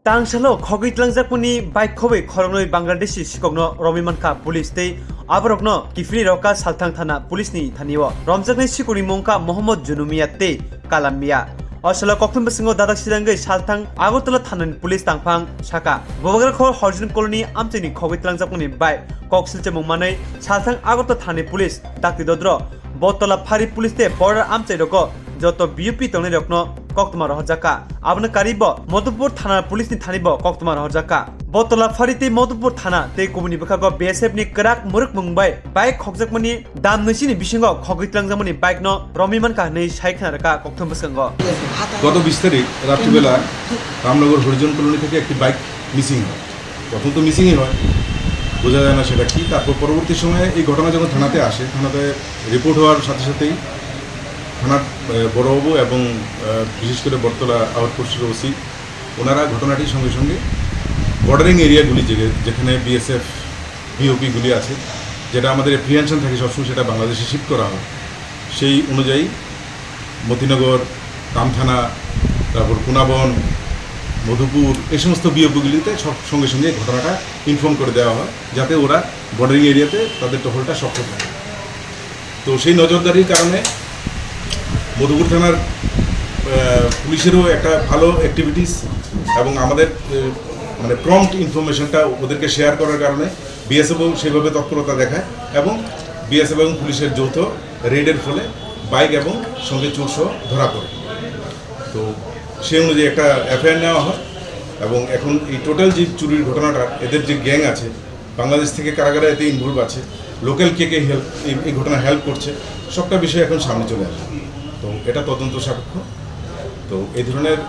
Tangsalo Khogjakmani bike khobe Khoroknwi Bangladeshi Sikok Romkha police tei aborokno kifini roka saltang thana police ni thaniwo Romkha Sikoni mongka Mohammad Junumia tei Kalamia Asala Khogjakma singo dadak sirangai saltang Agartala থানানি police তাংফাং সাকা ববাগার খবর Harijan colony আমচেনি Khogjakmani bike koksilche mongmanai saltang Agartala থানানি police dakti dodro Battala ফারি police তে border আমচে রক যত বিউপি তংনি রকনো কক্তমা রহজাকা আবনা কারিব মধুপুর থানা পুলিশ নি থানিব কক্তমা রহজাকা বটতলা ফারিতে মধুপুর থানা তে কমিনি বখাগ বিএসএফ নি করাক মুরুক মুংবাই বাইক Khogjakmani দাম নসিনি বিসিঙ্গ Khogjakmani বাইক ন রমিমান কা nei সাইখানা রাকা কক্তম বসঙ্গ গত 20 তারিখ রাত্রিবেলা রামনগর হরিজন কলোনি থেকে একটি বাইক মিসিং হয়। প্রথম তো মিসিংই হয়, বোঝা যায় না সেটা কি। তারপর পরবর্তী সময়ে এই ঘটনা যখন থানাতে আসে, থানাতে রিপোর্ট হওয়ার সাথে সাথেই থানার বড়বাবু এবং বিশেষ করে বটতলা আউটপোস্টের ওসি ওনারা ঘটনাটির সঙ্গে সঙ্গে বর্ডারিং এরিয়াগুলি যেখানে বিএসএফ বিওপিগুলি আছে, যেটা আমাদের এপ্রিহেনশন থাকে সবসময়, সেটা বাংলাদেশে শিফট করা হয়। সেই অনুযায়ী মতিনগর, কামথানা, তারপর কুনাবন, মধুপুর, এই সমস্ত বিওপিগুলিতে সব সঙ্গে সঙ্গে ঘটনাটা ইনফর্ম করে দেওয়া হয়, যাতে ওরা বর্ডারিং এরিয়াতে তাদের টহলটা শক্ত থাকে। তো সেই নজরদারির কারণে মধুপুর থানার পুলিশেরও একটা ভালো অ্যাক্টিভিটিস এবং আমাদের মানে প্রম্পট ইনফরমেশনটা ওদেরকে শেয়ার করার কারণে বিএসএফও সেভাবে তৎপরতা দেখায় এবং বিএসএফ এবং পুলিশের যৌথ রেডের ফলে বাইক এবং সঙ্গে চোরসহ ধরা পড়ে। তো সেই অনুযায়ী একটা এফআইআর নেওয়া হয় এবং এখন এই টোটাল যে চুরির ঘটনাটা, এদের যে গ্যাং আছে, বাংলাদেশ থেকে কারাগারে এতে ইনভলভ আছে, লোকাল কে হেল্প এই ঘটনা হেল্প করছে, সবটা বিষয় এখন সামনে চলে আসে। তো এটা তদন্ত সাপেক্ষ। তো এই ধরনের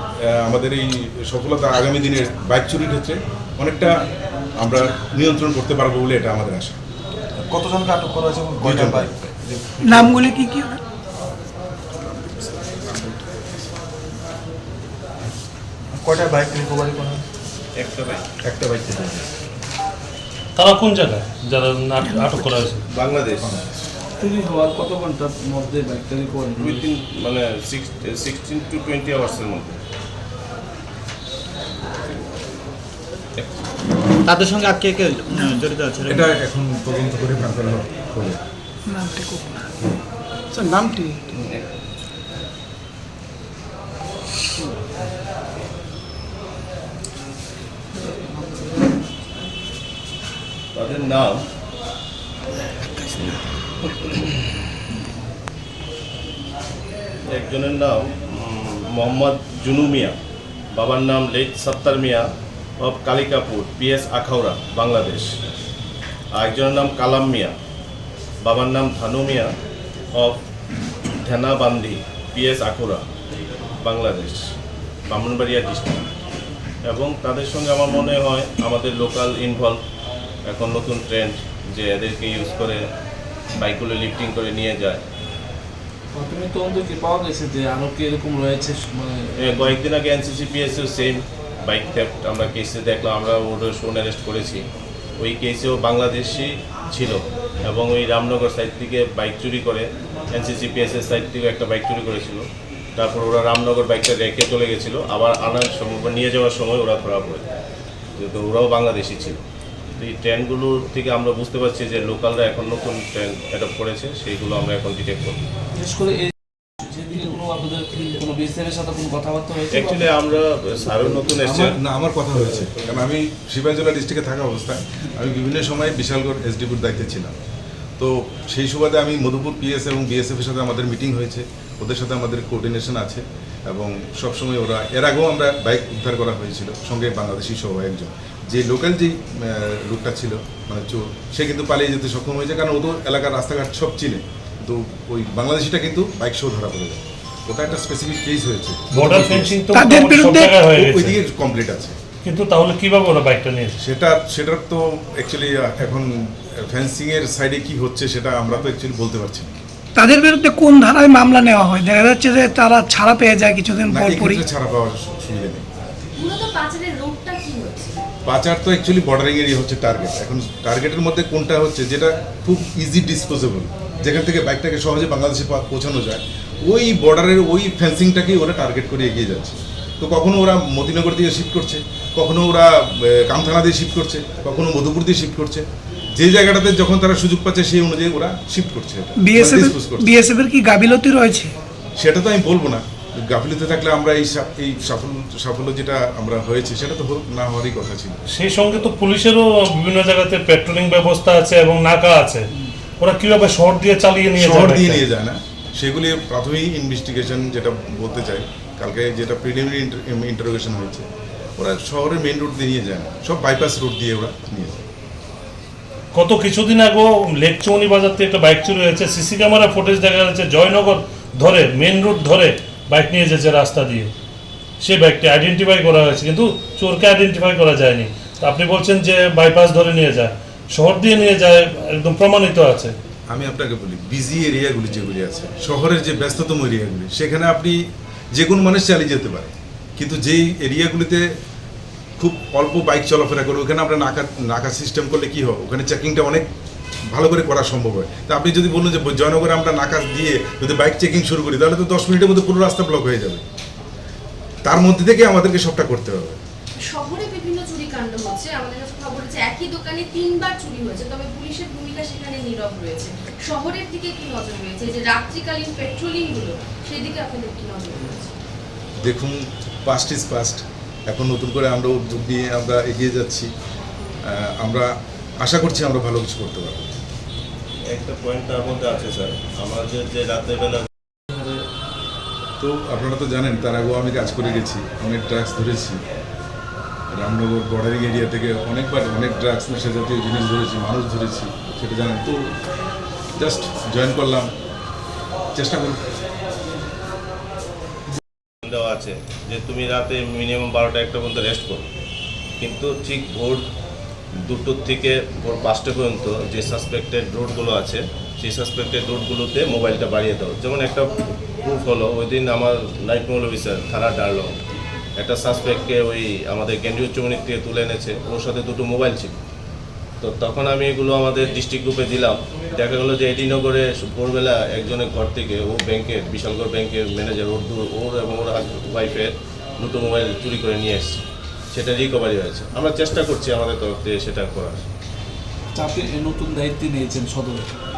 আমাদের এই সফলতা আগামী দিনের বাইক চুরির ক্ষেত্রে অনেকটা আমরা নিয়ন্ত্রণ করতে পারবো বলে এটা আমাদের আশা। কতজনকে আটক করা হয়েছে এবং কয়টা বাইক, নামগুলি কি কি? কয়টা বাইক রিকভারি করা হয়েছে? একটা বাইক থেকে। তারা কোন জায়গায় যারা আটক করা হয়েছে? বাংলাদেশ। চুরি হওয়ার কত ঘন্টার মধ্যে বাইকটা রিকভারি? উইদিন মানে 16 to 20 আওয়ার্সের মধ্যে। তাদের সঙ্গে আর কে কে জড়িত আছে এটা এখন তদন্ত করে বের করা হবে। নামটি কোন স্যার নামটি তাদের নাম একজনের নাম মোহাম্মদ জুনু মিয়া, বাবার নাম late Sattar Mia of Kalikapur, PS Akhaura, Bangladesh. আরেকজনের নাম কালাম মিয়া, বাবার নাম Dhanu Mia of Dhenabandhi, PS Akhaura, Bangladesh, Brahmanbaria district. এবং তাদের সঙ্গে আমার মনে হয় আমাদের লোকাল ইনভলভ। এখন নতুন ট্রেন্ড যে এদেরকে ইউজ করে বাইকগুলো লিফটিং করে নিয়ে যায়। তুমি তদন্ত কি পাওয়া গেছে যে আরও কি এরকম রয়েছে? মানে কয়েকদিন আগে এনসিসিপিএসেও সেম বাইক থেফট আমরা কেসে দেখলাম, আমরা ওদের শোন অ্যারেস্ট করেছি। ওই কেসেও বাংলাদেশি ছিল এবং ওই রামনগর সাইড থেকে বাইক চুরি করে এনসিসিপিএসের সাইড থেকে একটা বাইক চুরি করেছিল। তারপর ওরা রামনগর বাইকটা রেখে চলে গেছিলো, আবার আনার সময় বা নিয়ে যাওয়ার সময় ওরা ধরা পড়ে, যেহেতু ওরাও বাংলাদেশি ছিল। এই ট্রেনগুলোর থেকে আমরা বুঝতে পারছি যে লোকালরা এখন নতুন ট্রেন অ্যাডপ্ট করেছে, সেইগুলো আমরা এখন ডিটেক্ট করব। বিশেষ করে এই যেদিকে কোনো আপনাদের কোনো বিএসএফের সাথে কোনো কথাবার্তা হয়েছে? অ্যাকচুয়ালি আমরা স্যারও নতুন এসেছে না, আমার কথা হয়েছে, কারণ আমি শিবাজলা ডিস্ট্রিক্টে থাকা অবস্থায় আমি বিভিন্ন সময় বিশালগড় এসডিপুর দায়িত্বে ছিলাম। তো সেই সুবাদে আমি মধুপুর পিএস এবং বিএসএফের সাথে আমাদের মিটিং হয়েছে, ওদের সাথে আমাদের কোঅর্ডিনেশন আছে এবং সবসময় ওরা, এর আগেও আমরা বাইক উদ্ধার করা হয়েছিল, সঙ্গে বাংলাদেশি সহ একজন, যে লোকাল যেই লোকটা ছিল মানে চোর, সে কিন্তু পালিয়ে যেতে সক্ষম হয়েছে, কারণ ও তো এলাকার রাস্তাঘাট সব চিনে। তো ওই বাংলাদেশিটা কিন্তু বাইক সহ ধরা পড়ে যায়। ওটা একটা স্পেসিফিক কেস হয়েছে, বর্ডার ফেন্সিং তো তাদের বিরুদ্ধে ওইদিকে কমপ্লিট আছে। কিন্তু তাহলে কিভাবে ওরা বাইকটা নিয়েছে? সেটার তো অ্যাকচুয়ালি এখন ফেন্সিংয়ের সাইডে কি হচ্ছে সেটা আমরা তো অ্যাকচুয়ালি বলতে পারছি না। তাদের বিরুদ্ধে কোন ধারায় মামলা নেওয়া হয়? দেখা যাচ্ছে যে তারা ছাড়া পেয়ে যায় কিছুদিন না, পর এই পরই। ক্ষেত্রে ছাড়া পাওয়ার সুবিধা নেই। মূলত পাচারের রুটটা কি হচ্ছে? পাচার তো অ্যাকচুয়ালি বর্ডারিং এরিয়া হচ্ছে টার্গেট। এখন টার্গেটের মধ্যে কোনটা হচ্ছে যেটা খুব ইজি ডিসপোজেবল, যেখান থেকে বাইকটাকে সহজে বাংলাদেশে পৌঁছানো যায়, ওই বর্ডারের ওই ফেন্সিংটাকেই ওরা টার্গেট করে এগিয়ে যাচ্ছে। তো কখনো ওরা মতিনগর দিয়ে শিফট করছে, কখনো ওরা কামথানা দিয়ে শিফট করছে, কখনো মধুপুর দিয়ে শিফট করছে। যে জায়গাটাতে যখন তারা সুযোগ পাচ্ছে সেই অনুযায়ী ওরা শিফট করছে। বিএসএফ এর কি গাফিলতি রয়েছে? সেটা তো আমি বলবো না। গাফিলতি থাকলে আমরা এই সাফল্য যেটা আমরা হয়েছে সেটা তো না হওয়ারই কথা ছিল। সেই সঙ্গে তো পুলিশেরও বিভিন্ন জায়গাতে পেট্রোলিং ব্যবস্থা আছে এবং নাকা আছে। ওরা কিভাবে শহর দিয়ে চালিয়ে নিয়ে যায়? শহর দিয়ে নিয়ে যায় না, সেগুলি প্রাথমিক ইনভেস্টিগেশন যেটা বলতে চাই, কালকে যেটা প্রিলিমিনারি ইন্টারোগেশন হয়েছে, ওরা শহরের মেইন রোড দিয়ে নিয়ে যায় না, সব বাইপাস রোড দিয়ে ওরা নিয়ে যায়। গত কিছুদিন আগেও লেকচৌনি বাজার থেকে একটা বাইক চুরি হয়েছে, সিসি ক্যামেরা ফুটেজ দেখা যাচ্ছে জয়নগর ধরে মেন রোড ধরে বাইক নিয়ে যেছে রাস্তা দিয়ে। সেই বাইকটি আইডেন্টিফাই করা হয়েছে, কিন্তু চোরকে আইডেন্টিফাই করা যায়নি। তো আপনি বলছেন যে বাইপাস ধরে নিয়ে যায়, শহর দিয়ে নিয়ে যায়, একদম প্রমাণিত আছে। আমি আপনাকে বলি, বিজি এরিয়াগুলি যেগুলি আছে, শহরের যে ব্যস্ততম এরিয়াগুলি, সেখানে আপনি যে কোনো মানুষ চালিয়ে যেতে পারে, কিন্তু যেই এরিয়াগুলিতে খুব অল্প বাইক চলাফেরা করে ওখানে আমরা নাকা সিস্টেম করলে কী হবে, ওখানে চেকিংটা অনেক ভালো করে করা সম্ভব হয়। তা আপনি যদি বলুন যে জয়নগরে আমরা নাকা দিয়ে যদি বাইক চেকিং শুরু করি, তাহলে তো 10 মিনিটের মধ্যে পুরো রাস্তা ব্লক হয়ে যাবে। তার মধ্যে থেকে আমাদেরকে সবটা করতে হবে। শহরে বিভিন্ন চুরি কাণ্ড হচ্ছে, আমাদের কাছে খবর হচ্ছে একই দোকানে 3 বার চুরি হয়েছে, তবে পুলিশের ভূমিকা সেখানে নীরব রয়েছে। শহরের দিকে কি নজর রয়েছে, যে রাত্রিকালীন পেট্রোলিং গুলো, সেই দিকে আপনাদের কি নজর রয়েছে? দেখুন, পাস্ট ইজ পাস্ট। এখন নতুন করে আমরা উদ্যোগ নিয়ে আমরা এগিয়ে যাচ্ছি। আমরা আশা করছি আমরা ভালো কিছু করতে পারবো। একটা পয়েন্ট তার মধ্যে আছে স্যার, আমাদের যে রাত্রেবেলা তো আপনারা তো জানেন, তার আগেও আমি কাজ করে গেছি, অনেক ড্রাগস ধরেছি। রামনগর বর্ডারিং এরিয়া থেকে অনেকবার অনেক ড্রাগস নেশা জাতীয় জিনিস ধরেছি, মানুষ ধরেছি, সেটা জানেন। তো জাস্ট জয়েন করলাম, চেষ্টা করব। দেওয়া আছে যে তুমি রাতে মিনিমাম 12টা-1টা পর্যন্ত রেস্ট করো, কিন্তু ঠিক ভোর 2টোর থেকে ভোর 5টা পর্যন্ত যে সাসপেক্টেড রোডগুলো আছে, সেই সাসপেক্টেড রোডগুলোতে মোবাইলটা বাড়িয়ে দাও। যেমন একটা প্রুফ হলো, ওই দিন আমার নাইট মল অফিসার থানা ডারলং একটা সাসপেক্টকে ওই আমাদের কেন্দ্রীয় চৌমনি থেকে তুলে এনেছে, ওর সাথে 2টো মোবাইল ছিল। তো তখন আমি এগুলো আমাদের ডিস্ট্রিক্ট গ্রুপে দিলাম। দেখা গেলো যে এডিনগরে ভোরবেলা একজনের ঘর থেকে, ও ব্যাংকের বিশালগড় ব্যাংকের ম্যানেজার, ওর এবং ওর ওয়াইফের 2টো মোবাইল চুরি করে নিয়ে এসেছে, সেটা রিকভারি হয়েছে। আমরা চেষ্টা করছি আমাদের তরফ থেকে সেটা করার। আপনি নতুন দায়িত্ব নিয়েছেন সদরে,